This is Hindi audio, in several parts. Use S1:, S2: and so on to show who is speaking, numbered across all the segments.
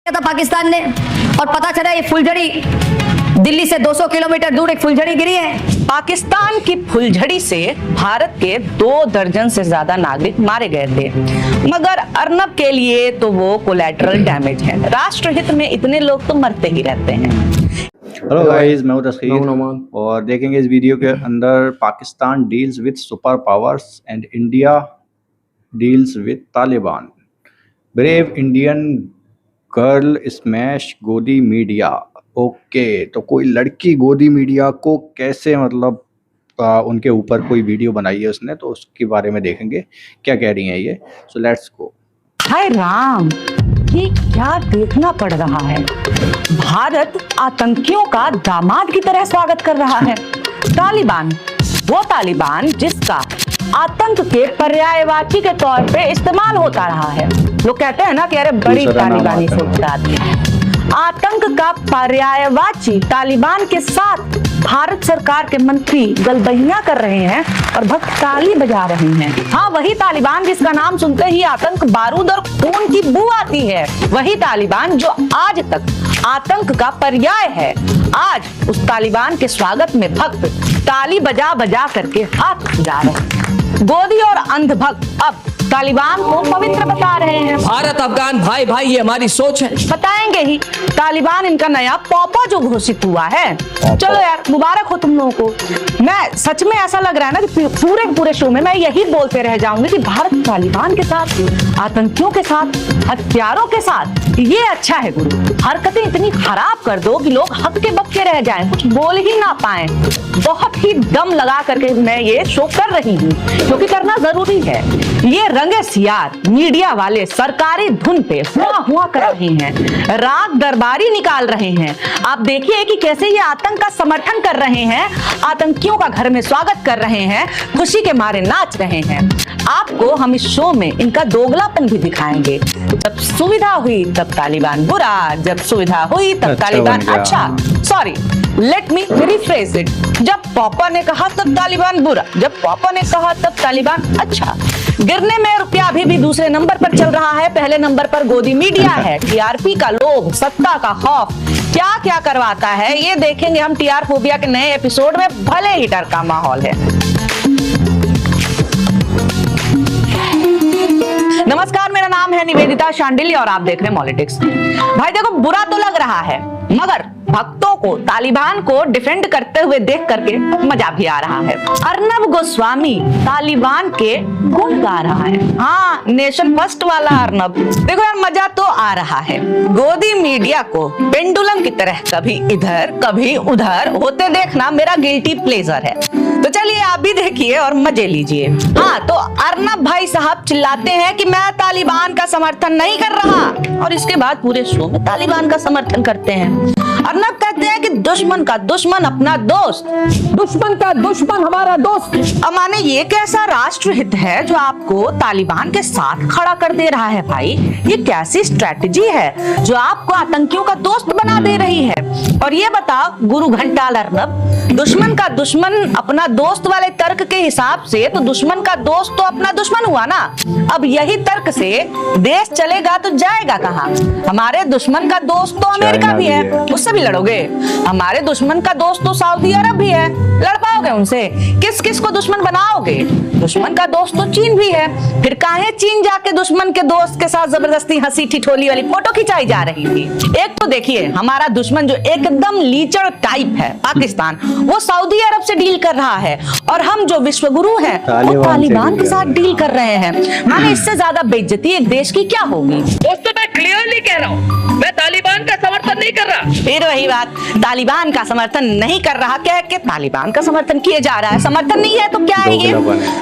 S1: था पाकिस्तान ने, और पता चला ये फुलझड़ी दिल्ली से 200 किलोमीटर दूर एक फुलझड़ी गिरी है।
S2: पाकिस्तान की फुलझड़ी से भारत के 2 दर्जन से ज्यादा नागरिक मारे गए थे, मगर अर्नब के लिए तो वो कोलैटरल डैमेज है। राष्ट्रहित में इतने लोग तो मरते ही रहते हैं।
S3: हेलो गाइस, मैं हूं तस्कीर और देखेंगे इस वीडियो के अंदर Pakistan deals with super powers and India deals with Taliban. Brave Indian girl smash गोदी मीडिया। ओके, तो कोई लड़की गोदी मीडिया को कैसे उनके ऊपर कोई वीडियो बनाई है उसने, तो उसके बारे में देखेंगे क्या कह रही हैं ये। So let's go.
S2: हाय राम, ये क्या देखना पड़ रहा है। भारत आतंकियों का दामाद की तरह स्वागत कर रहा है। तालिबान, वो तालिबान जिसका आतंक के पर्यायवाची के तौर पे इस्तेमाल होता रहा है। लोग कहते हैं ना कि अरे बड़ी तालिबानी सोचता है। आतंक का पर्यायवाची तालिबान के साथ भारत सरकार के मंत्री गलबहियां कर रहे हैं और भक्त ताली बजा रहे हैं। हाँ, वही तालिबान जिसका नाम सुनते ही आतंक, बारूद और खून की बू आती है। वही तालिबान जो आज तक आतंक का पर्याय है। आज उस तालिबान के स्वागत में भक्त ताली बजा बजा करके हाथ जा रहे हैं। गोदी और अंधभक्त अब तालिबान को पवित्र बता रहे हैं।
S4: भारत अफगान भाई भाई, ये हमारी सोच है।
S2: बताएंगे ही। तालिबान इनका नया पॉपा जो घोषित हुआ है। चलो यार, मुबारक हो तुम लोगों को। मैं सच में ऐसा लग रहा है ना कि पूरे शो में मैं यही बोलते रह जाऊंगी कि भारत तालिबान के साथ, आतंकियों के साथ, हत्यारों के साथ, ये अच्छा है गुरु। हरकतें इतनी खराब कर दो कि लोग हक्के बक्के रह जाएं, कुछ बोल ही ना पाए। बहुत ही दम लगा करके मैं ये शो कर रही हूँ, क्योंकि करना जरूरी है। ये रंगे सियार मीडिया वाले सरकारी धुन पे हुआ कर रहे हैं, राग दरबारी निकाल रहे हैं। आप देखिए कि कैसे ये आतंक का समर्थन कर रहे हैं, आतंकियों का घर में स्वागत कर रहे हैं, खुशी के मारे नाच रहे हैं। आपको हम इस शो में इनका दोगलापन भी दिखाएंगे। जब सुविधा हुई तब तालिबान बुरा, जब सुविधा हुई तब तालिबान अच्छा। Sorry, let me rephrase it. जब पापा ने कहा तब तालिबान बुरा, जब पापा ने कहा तब तालिबान अच्छा। गिरने में रुपया अभी भी दूसरे नंबर पर चल रहा है, पहले नंबर पर गोदी मीडिया है। टीआरपी का लोभ, सत्ता का खौफ क्या क्या करवाता है, ये देखेंगे हम टीआर फोबिया के नए एपिसोड में। भले ही डर का माहौल है। नमस्कार, मेरा नाम है निवेदिता शांडिल्य और आप देख रहे हैं मॉलिटिक्स। भाई देखो, बुरा तो लग रहा है, मगर भक्तों को तालिबान को डिफेंड करते हुए देख करके मजा भी आ रहा है। अर्नब गोस्वामी तालिबान के गुण गा रहा है। हाँ, नेशन फर्स्ट वाला अर्नब। देखो यार, मजा तो आ रहा है। गोदी मीडिया को पेंडुलम की तरह कभी इधर कभी उधर होते देखना मेरा गिल्टी प्लेजर है। तो चलिए आप भी देखिए और मजे लीजिए। हाँ, तो अर्नब भाई साहब चिल्लाते हैं कि मैं तालिबान का समर्थन नहीं कर रहा, और इसके बाद पूरे शो में तालिबान का समर्थन करते हैं। अर्नब कहते हैं कि दुश्मन का दुश्मन अपना दोस्त, दुश्मन का दुश्मन हमारा दोस्त। अब माने ये कैसा राष्ट्रहित है जो आपको तालिबान के साथ खड़ा कर दे रहा है भाई? ये कैसी स्ट्रेटजी है जो आपको आतंकियों का दोस्त बना दे रही है? और ये बताओ गुरु घंटाल अर्नब, दुश्मन का दुश्मन अपना दोस्त वाले तर्क के हिसाब से तो दुश्मन का दोस्त तो अपना दुश्मन हुआ ना। अब यही तर्क से देश चलेगा तो जाएगा कहाँ? हमारे दुश्मन का दोस्त तो अमेरिका भी है, उससे भी लड़ोगे। हमारे दुश्मन का दोस्त तो सऊदी अरब भी है, लड़ पाओगे उनसे? किस किस को दुश्मन बनाओगे? दुश्मन का दोस्त तो चीन भी है, फिर काहे चीन जाके दुश्मन के दोस्त के साथ जबरदस्ती हंसी ठिठोली वाली फोटो खिंचाई जा रही थी? एक तो देखिए, हमारा दुश्मन जो एकदम लीचड़ टाइप है पाकिस्तान, वो सऊदी अरब से डील कर रहा है, और हम जो विश्वगुरु हैं वो तालिबान के साथ डील कर रहे हैं। माने इससे ज्यादा बेइज्जती एक देश की क्या होगी?
S4: दोस्तों, मैं क्लियरली कह रहा हूँ, मैं तालिबान का समर्थन नहीं कर रहा।
S2: फिर वही बात, तालिबान का समर्थन नहीं कर रहा कह के तालिबान का समर्थन किए जा रहा है। समर्थन नहीं है तो क्या है ये?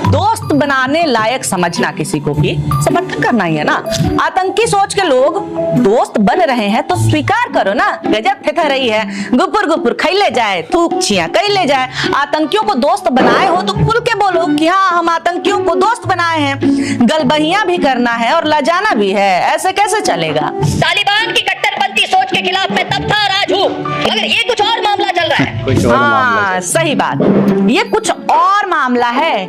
S2: दोस्त बनाने लायक समझना किसी को भी समर्थन करना ही है ना। आतंकी सोच के लोग दोस्त बन रहे हैं तो स्वीकार करो ना। गजब फितर रही है, गुपुर गुपुर खैले जाए, थूक छिया कैले जाए। आतंकियों को दोस्त बनाए हो तो खुल के बोलो कि हाँ, हम आतंकियों को दोस्त बनाए हैं। गलबहियां भी करना है और लजाना भी है, ऐसे कैसे चलेगा?
S5: तालिबान की कट्टरपंथी सोच के खिलाफ मैं तब था राज हूँ, मगर ये कुछ और मामला चल रहा है।
S2: हाँ, हाँ सही बात, ये कुछ और मामला है।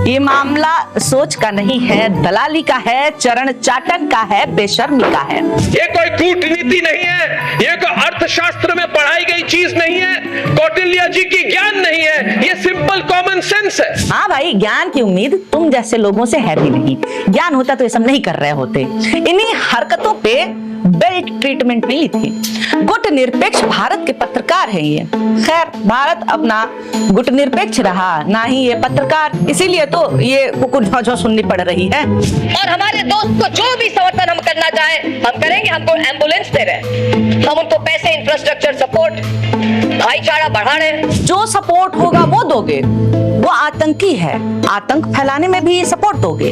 S2: ये मामला सोच का नहीं है, दलाली का है, चरण चाटन का है, बेशर्मी का है।
S4: ये कोई कूटनीति नहीं है, ये कोई अर्थशास्त्र में पढ़ाई गई चीज नहीं है, कौटिल्य जी की ज्ञान नहीं है, ये सिंपल कॉमन सेंस है।
S2: हाँ भाई, ज्ञान की उम्मीद तुम जैसे लोगों से है भी नहीं। ज्ञान होता तो ये सब नहीं कर रहे होते। इन्हीं हरकतों पे बेल्ट ट्रीटमेंट मिली थी। गुट निरपेक्ष भारत के पत्रकार हैं ये। खैर, भारत अपना गुट निरपेक्ष रहा ना ही ये पत्रकार, इसीलिए तो ये कुकुर झौ सुननी पड़ रही है।
S1: और हमारे दोस्त को जो भी समर्थन हम करना चाहे हम करेंगे। हमको एम्बुलेंस दे रहे, हम उनको पैसे, इंफ्रास्ट्रक्चर सपोर्ट, भाईचारा बढ़ा रहे।
S2: जो सपोर्ट होगा वो दोगे। वो आतंकी है, आतंक फैलाने में भी सपोर्ट दोगे।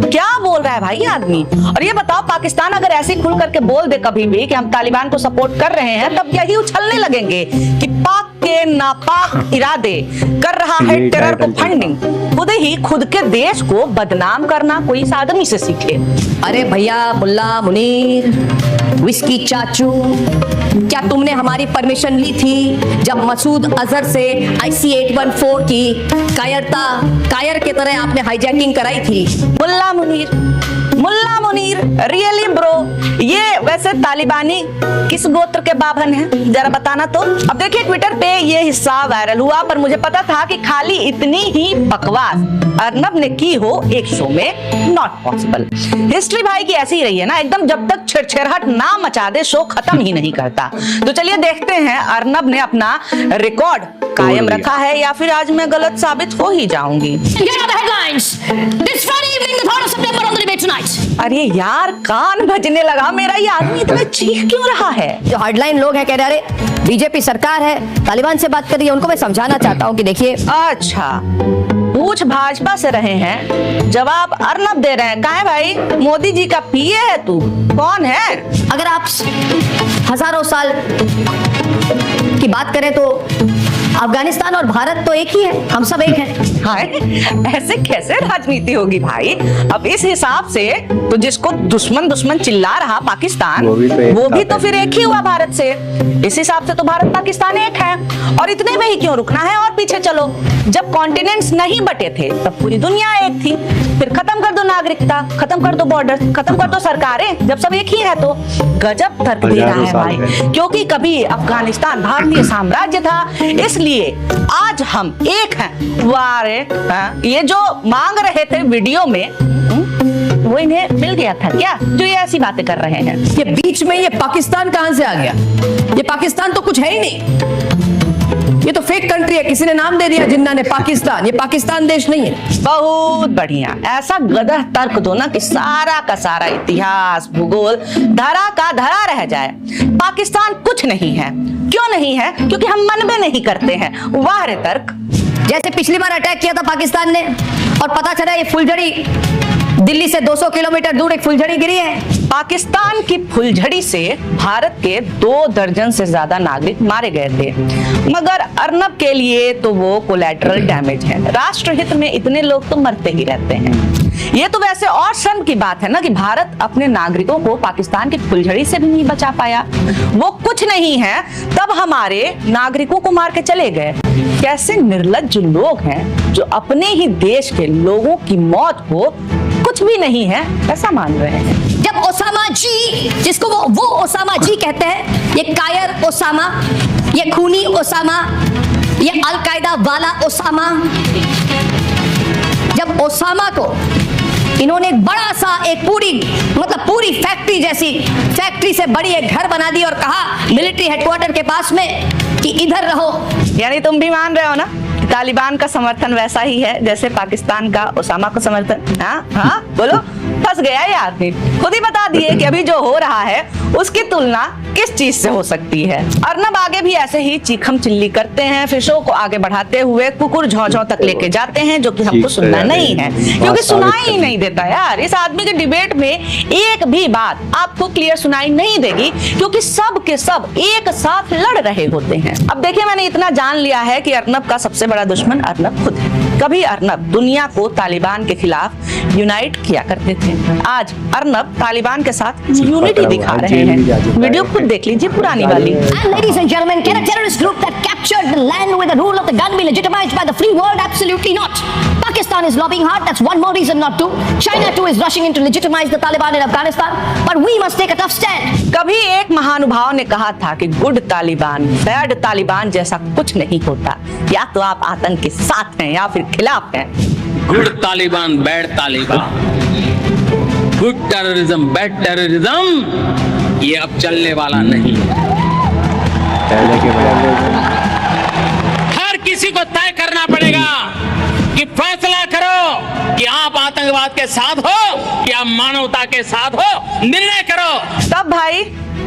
S2: क्या बोल रहा है भाई आदमी। और ये बताओ, पाकिस्तान अगर ऐसे खुल करके बोल दे कभी भी कि हम तालिबान को सपोर्ट कर रहे हैं, तब यही उछलने लगेंगे कि पाक के नापाक इरादे कर रहा है टेरर को फंडिंग। खुद ही खुद के देश को बदनाम करना कोई इस आदमी से सीखे।
S1: अरे भैया मुल्ला मुनीर, विस्की चाचू, क्या तुमने हमारी परमिशन ली थी जब मसूद अजहर से IC-814 की कायर के तरह आपने हाईजैकिंग कराई थी?
S2: मुल्ला मुनीर रियली ब्रो, ये वैसे तालिबानी किस गोत्र के बाभन हैं, जरा बताना तो। अब देखिए, ट्विटर पे ये हिस्सा वायरल हुआ, पर मुझे पता था कि खाली इतनी ही बकवास अर्नब ने की हो एक शो में, नॉट पॉसिबल। हिस्ट्री भाई की ऐसी ही रही है ना, एकदम जब तक छेड़छाड़ ना मचा दे शो खत्म ही नहीं करता। तो चलिए देखते हैं अर्नब ने अपना रिकॉर्ड कायम रखा है या फिर आज मैं गलत साबित हो ही जाऊंगी। अरे यार, कान बजने लगा मेरा, ये आदमी इतना चीख क्यों रहा है?
S1: जो हेडलाइन लोग हैं कह रहे अरे बीजेपी सरकार है, तालिबान से बात कर रही है। उनको मैं समझाना चाहता हूँ कि देखिए,
S2: अच्छा, पूछ भाजपा से रहे हैं, जवाब अर्नब दे रहे हैं। कहा है भाई, मोदी जी का पीए है तू? कौन है?
S1: अगर आप हजारों साल की बात करें तो अफगानिस्तान और भारत तो एक ही है, हम सब एक हैं।
S2: हाय, ऐसे कैसे राजनीति होगी भाई? अब इस हिसाब से तो जिसको दुश्मन चिल्ला रहा पाकिस्तान, वो भी तो फिर एक ही हुआ भारत से। इस हिसाब से तो भारत पाकिस्तान एक है। और इतने में ही क्यों रुकना है, और पीछे चलो। जब कॉन्टिनेंट्स नहीं बटे थे तब पूरी दुनिया एक थी। फिर खत्म कर दो नागरिकता, खत्म कर दो बॉर्डर, खत्म कर दो सरकारें, जब सब एक ही है। तो गजब तर्क दे रहा है भाई, क्योंकि कभी अफगानिस्तान भारतीय साम्राज्य था, इसलिए आज हम एक हैं। वारे, ये जो मांग रहे थे वीडियो में, वो इन्हें मिल गया था क्या, जो ये ऐसी बातें कर रहे हैं?
S1: ये बीच में ये पाकिस्तान कहां से आ गया? ये पाकिस्तान तो कुछ है ही नहीं, ये तो फेक कंट्री है, किसी ने नाम दे दिया जिन्ना ने पाकिस्तान। ये पाकिस्तान देश नहीं है।
S2: बहुत बढ़िया, ऐसा गदह तर्क दो ना कि सारा का सारा इतिहास भूगोल धरा का धरा रह जाए। पाकिस्तान कुछ नहीं है। क्यों नहीं है? क्योंकि हम मन में नहीं करते हैं। वाह रे तर्क।
S1: जैसे पिछली बार अटैक किया था पाकिस्तान ने और पता चला ये फुलझड़ी दिल्ली से 200 किलोमीटर दूर एक फुलझड़ी गिरी है।
S2: पाकिस्तान की फुलझड़ी से भारत के 2 दर्जन से ज्यादा नागरिक मारे गए थे, मगर अर्नब के लिए तो वो कोलैटरल डैमेज है। राष्ट्रहित में इतने लोग तो मरते ही रहते हैं। ये तो वैसे और शर्म की बात है ना कि भारत अपने नागरिकों को पाकिस्तान की फुलझड़ी से भी नहीं बचा पाया। वो कुछ नहीं है, तब हमारे नागरिकों को मार के चले गए। कैसे निर्लज्ज लोग हैं जो अपने ही देश के लोगों की मौत को कुछ भी नहीं है ऐसा मान रहे हैं।
S1: जब ओसामा जी, जिसको वो ओसामा जी कहते हैं, ये कायर ओसामा, ये खूनी ओसामा, ये अलकायदा वाला ओसामा, जब ओसामा को इन्होंने एक बड़ा सा एक पूरी फैक्ट्री जैसी, फैक्ट्री से बड़ी एक घर बना दी और कहा मिलिट्री हेडक्वार्टर के पास में कि इधर रहो।
S2: यानी तुम भी मान रहे हो ना तालिबान का समर्थन वैसा ही है जैसे पाकिस्तान का ओसामा को समर्थन? हाँ बोलो, फंस गया ये आदमी। खुद ही बता दिए कि अभी जो हो रहा है उसकी तुलना किस चीज से हो सकती है। अर्नब आगे भी ऐसे ही चीखम चिल्ली करते हैं, फिर शो को आगे बढ़ाते हुए कुकुर झौ तक लेके जाते हैं, जो कि हमको सुनना नहीं है, क्योंकि सुनाई ही नहीं देता यार। इस आदमी के डिबेट में एक भी बात आपको क्लियर सुनाई नहीं देगी, क्योंकि सब के सब एक साथ लड़ रहे होते हैं। अब देखिए, मैंने इतना जान लिया है कि अर्नब का सबसे बड़ा दुश्मन अर्नब खुद है। कभी अर्नब दुनिया को तालिबान के खिलाफ यूनाइट किया करते थे, आज अर्नब तालिबान के साथ यूनिटी दिखा रहे हैं। वीडियो खुद देख लीजिए पुरानी वाली।
S1: And ladies and gentlemen, can a terrorist group that captured the land where the rule of the gun be legitimized by the free world? Absolutely not. Pakistan is lobbying hard. That's one more reason not to. China too is rushing in to legitimize the Taliban in Afghanistan. But we must take a tough stand.
S2: कभी एक महानुभाव ने कहा था कि गुड तालिबान बैड तालिबान जैसा कुछ नहीं होता, या तो आप आतंक के साथ हैं या फिर खिलाफ हैं।
S5: Good Taliban bad Taliban, good terrorism bad terrorism, ये अब चलने वाला नहीं है।
S3: पहले के
S5: हर किसी को तय करना पड़ेगा कि फैसला करो कि आप आतंकवाद के साथ हो या मानवता के साथ हो, निर्णय करो।
S2: तब भाई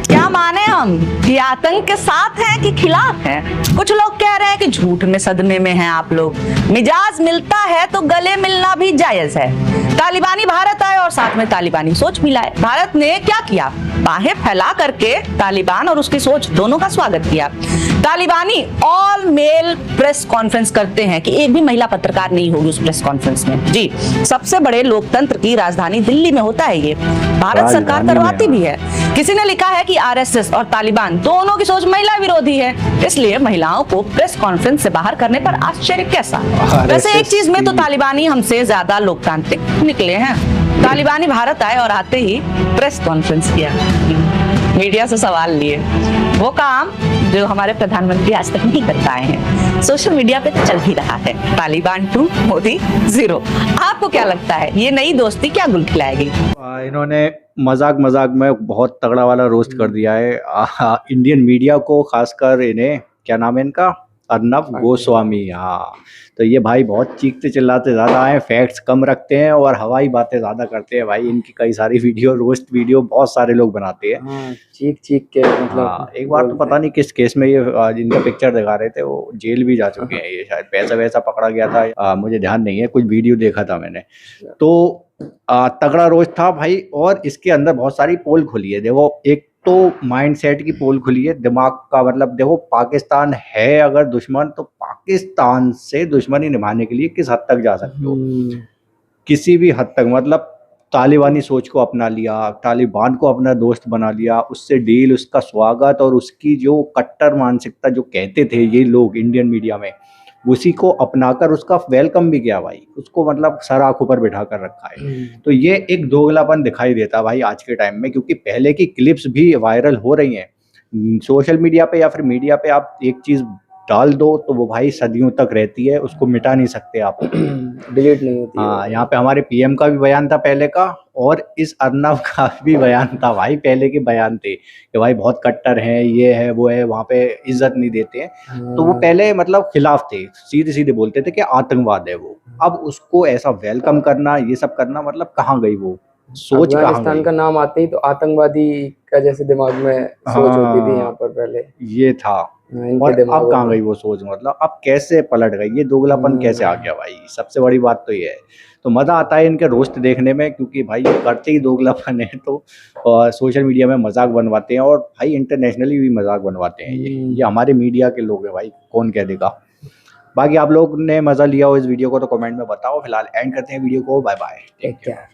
S2: क्या माने हम कि आतंक के साथ हैं कि खिलाफ हैं? कुछ लोग कह रहे हैं कि झूठ में सदमे में हैं आप लोग। मिजाज मिलता है तो गले मिलना भी जायज है। तालिबानी भारत आए और साथ में तालिबानी सोच मिलाए। भारत ने क्या किया? बाहें फैला करके तालिबान और उसकी सोच दोनों का स्वागत किया। तालिबानी ऑल मेल प्रेस कॉन्फ्रेंस करते हैं कि एक भी महिला पत्रकार नहीं होगी उस प्रेस कॉन्फ्रेंस में। जी, सबसे बड़े लोकतंत्र की राजधानी दिल्ली में होता है ये। भारत सरकार करवाती भी है। किसी ने लिखा है कि आरएसएस और तालिबान दोनों की सोच महिला विरोधी है, इसलिए महिलाओं को प्रेस कॉन्फ्रेंस से बाहर करने पर आश्चर्य कैसा? वैसे एक चीज में तो तालिबानी हमसे ज्यादा लोकतांत्रिक निकले हैं। तालिबानी भारत आए और आते ही प्रेस कॉन्फ्रेंस किया, मीडिया से सवाल लिए, वो काम जो हमारे प्रधानमंत्री आज तक नहीं कर पाए हैं। सोशल मीडिया पे तो चल ही रहा है तालिबान 2 मोदी 0। आपको क्या लगता है ये नई दोस्ती क्या गुल खिलाएगी?
S3: इन्होंने मजाक में बहुत तगड़ा वाला रोस्ट कर दिया है इंडियन मीडिया को, खासकर इन्हें, क्या नाम है इनका, अर्नब गोस्वामी। हाँ, तो ये भाई बहुत चीखते चिल्लाते ज़्यादा हैं, फैक्ट्स कम रखते हैं और हवाई बातें ज़्यादा करते हैं। भाई इनकी कई सारी वीडियो, रोस्ट वीडियो बहुत सारे लोग बनाते हैं।
S6: हाँ, चीख के मतलब।
S3: हाँ, एक बार तो पता नहीं किस केस में ये जिनका पिक्चर दिखा रहे थे वो जेल भी जा चुके हैं। ये शायद पैसा वैसा पकड़ा गया था, मुझे ध्यान नहीं है, कुछ वीडियो देखा था मैंने। तो तगड़ा रोस्ट था भाई। और इसके अंदर बहुत सारी पोल खुली है। देखो, एक तो माइंडसेट की पोल खुली है, दिमाग का, मतलब देखो पाकिस्तान है अगर दुश्मन, तो पाकिस्तान से दुश्मनी निभाने के लिए किस हद तक जा सकते हो? किसी भी हद तक। मतलब तालिबानी सोच को अपना लिया, तालिबान को अपना दोस्त बना लिया, उससे डील, उसका स्वागत, और उसकी जो कट्टर मानसिकता जो कहते थे ये लोग इंडियन मीडिया में, उसी को अपनाकर उसका वेलकम भी किया भाई। उसको मतलब सर आंखों पर बिठा कर रखा है। तो ये एक दोगलापन दिखाई देता भाई आज के टाइम में, क्योंकि पहले की क्लिप्स भी वायरल हो रही हैं सोशल मीडिया पे या फिर मीडिया पे। आप एक चीज डाल दो तो वो भाई सदियों तक रहती है, उसको मिटा नहीं सकते आप,
S6: डिलीट नहीं होती।
S3: हाँ, यहाँ पे हमारे पीएम का भी बयान था पहले का, और इस अर्नब का भी बयान था भाई। पहले के बयान थे कि भाई बहुत कट्टर हैं, ये है वो है, वहाँ पे इज्जत नहीं देते हैं। तो वो पहले मतलब खिलाफ थे, सीधे सीधे बोलते थे कि आतंकवाद है वो। अब उसको ऐसा वेलकम करना, ये सब करना, मतलब कहाँ गई वो सोच?
S6: अफगानिस्तान का नाम आते ही तो आतंकवादी का जैसे दिमाग में सोच होती थी यहाँ पर पहले,
S3: ये था। और अब कहाँ गई वो सोच? मतलब अब कैसे पलट गई? ये दोगलापन कैसे आ गया भाई? सबसे बड़ी बात तो ये है। तो मजा आता है इनके रोस्ट देखने में, क्योंकि भाई ये करते ही दोगलापन है। तो सोशल मीडिया में मजाक बनवाते हैं और भाई इंटरनेशनली भी मजाक बनवाते हैं। ये हमारे मीडिया के लोग हैं भाई, कौन कह देगा। बाकी आप लोग ने मजा लिया हो इस वीडियो को तो कमेंट में बताओ। फिलहाल एंड करते हैं वीडियो को, बाय बाय, टेक केयर।